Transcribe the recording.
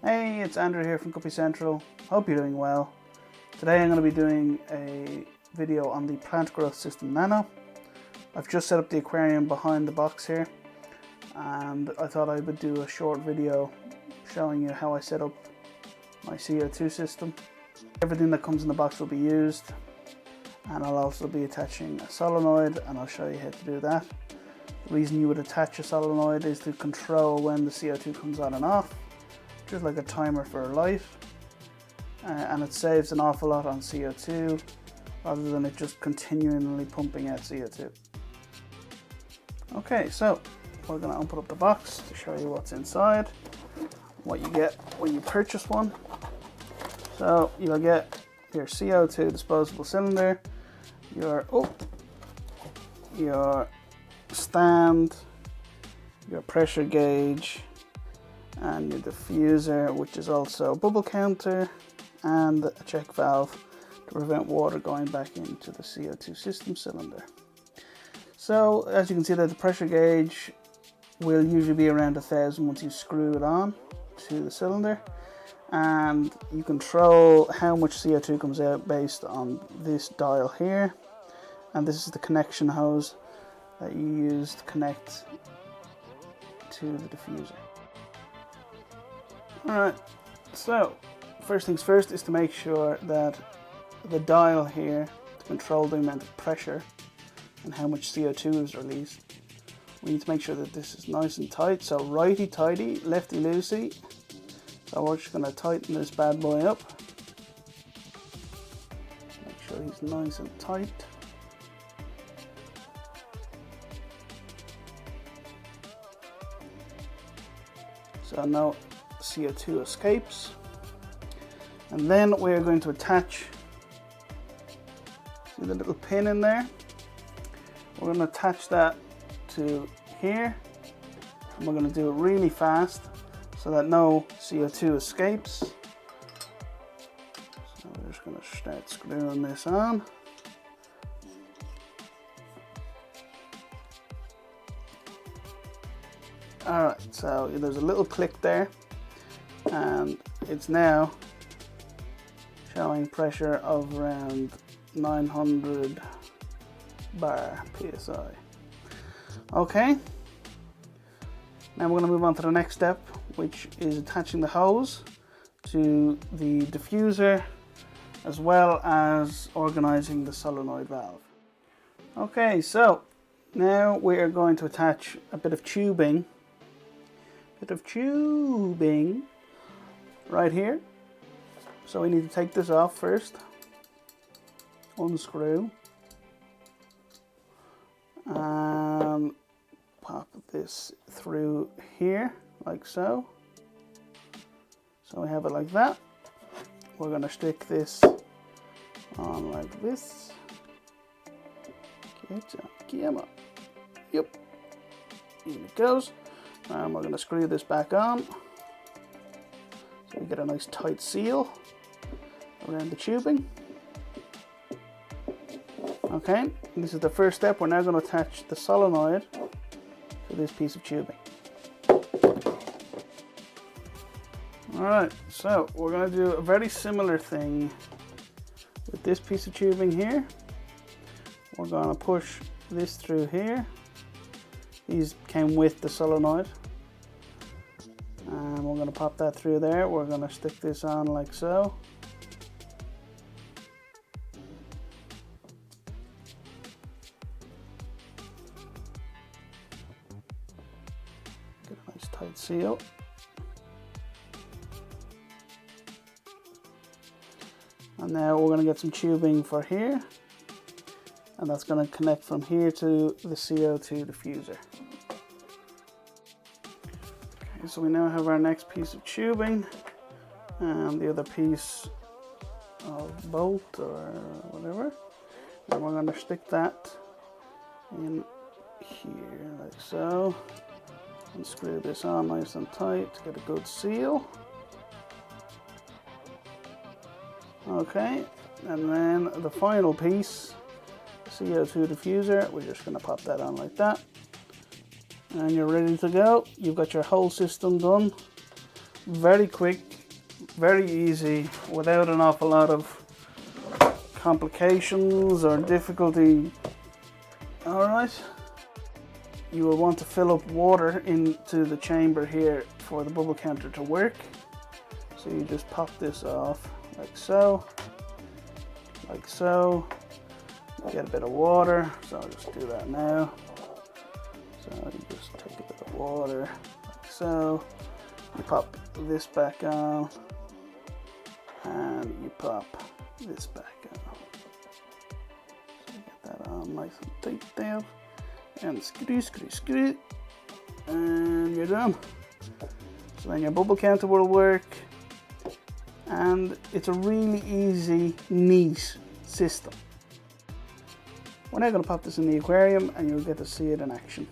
Hey, it's Andrew here from Guppy Central. Hope you're doing well. Today I'm going to be doing a video on the plant growth system Nano. I've just set up the aquarium behind the box here, and I thought I would do a short video showing you how I set up my CO2 system. Everything that comes in the box will be used, and I'll also be attaching a solenoid, and I'll show you how to do that. The reason you would attach a solenoid is to control when the CO2 comes on and off, just like a timer for a light, and it saves an awful lot on CO2 rather than it just continually pumping out CO2. Okay, so we're going to open up the box to show you what's inside, what you get when you purchase one. So you'll get your CO2 disposable cylinder, your stand, your pressure gauge, and your diffuser, which is also a bubble counter, and a check valve to prevent water going back into the CO2 system cylinder. So as you can see, that the pressure gauge will usually be around 1000 once you screw it on to the cylinder, and you control how much CO2 comes out based on this dial here, and this is the connection hose that you use to connect to the diffuser. Alright, so first things first is to make sure that the dial here to control the amount of pressure and how much CO2 is released, we need to make sure that this is nice and tight. So righty tighty, lefty loosey. So we're just going to tighten this bad boy up. Make sure he's nice and tight. So no CO2 escapes. And then we're going to attach, see the little pin in there? We're going to attach that to here, and we're going to do it really fast so that no CO2 escapes. So we're just going to start screwing this on. Alright, so there's a little click there, and it's now showing pressure of around 900 bar psi. Okay, now we're going to move on to the next step, which is attaching the hose to the diffuser as well as organizing the solenoid valve. Okay, so now we are going to attach a bit of tubing right here. So we need to take this off first, unscrew, and pop this through here like so. So we have it like that. We're going to stick this on like this. Yep, in it goes. And we're going to screw this back on so we get a nice tight seal around the tubing. Okay, this is the first step. We're now going to attach the solenoid to this piece of tubing. Alright, so we're going to do a very similar thing with this piece of tubing here. We're going to push this through here. These came with the solenoid, and we're going to pop that through there. We're going to stick this on like so. Get a nice tight seal. And now we're going to get some tubing for here, and that's going to connect from here to the CO2 diffuser. Okay, so we now have our next piece of tubing and the other piece of bolt or whatever, and we're going to stick that in here like so, and screw this on nice and tight to get a good seal. Okay, and then the final piece, CO2 diffuser, we're just going to pop that on like that, and you're ready to go. You've got your whole system done. very quick, very easy, without an awful lot of complications or difficulty. Alright, you will want to fill up water into the chamber here for the bubble counter to work. So you just pop this off like so, like so. Get a bit of water, so I'll just do that now. So you just take a bit of water like so. You pop this back on, and you pop this back on. So you get that on nice and tight there, and screw, and you're done. So then your bubble counter will work, and it's a really easy, neat system. We're now going to pop this in the aquarium and you'll get to see it in action.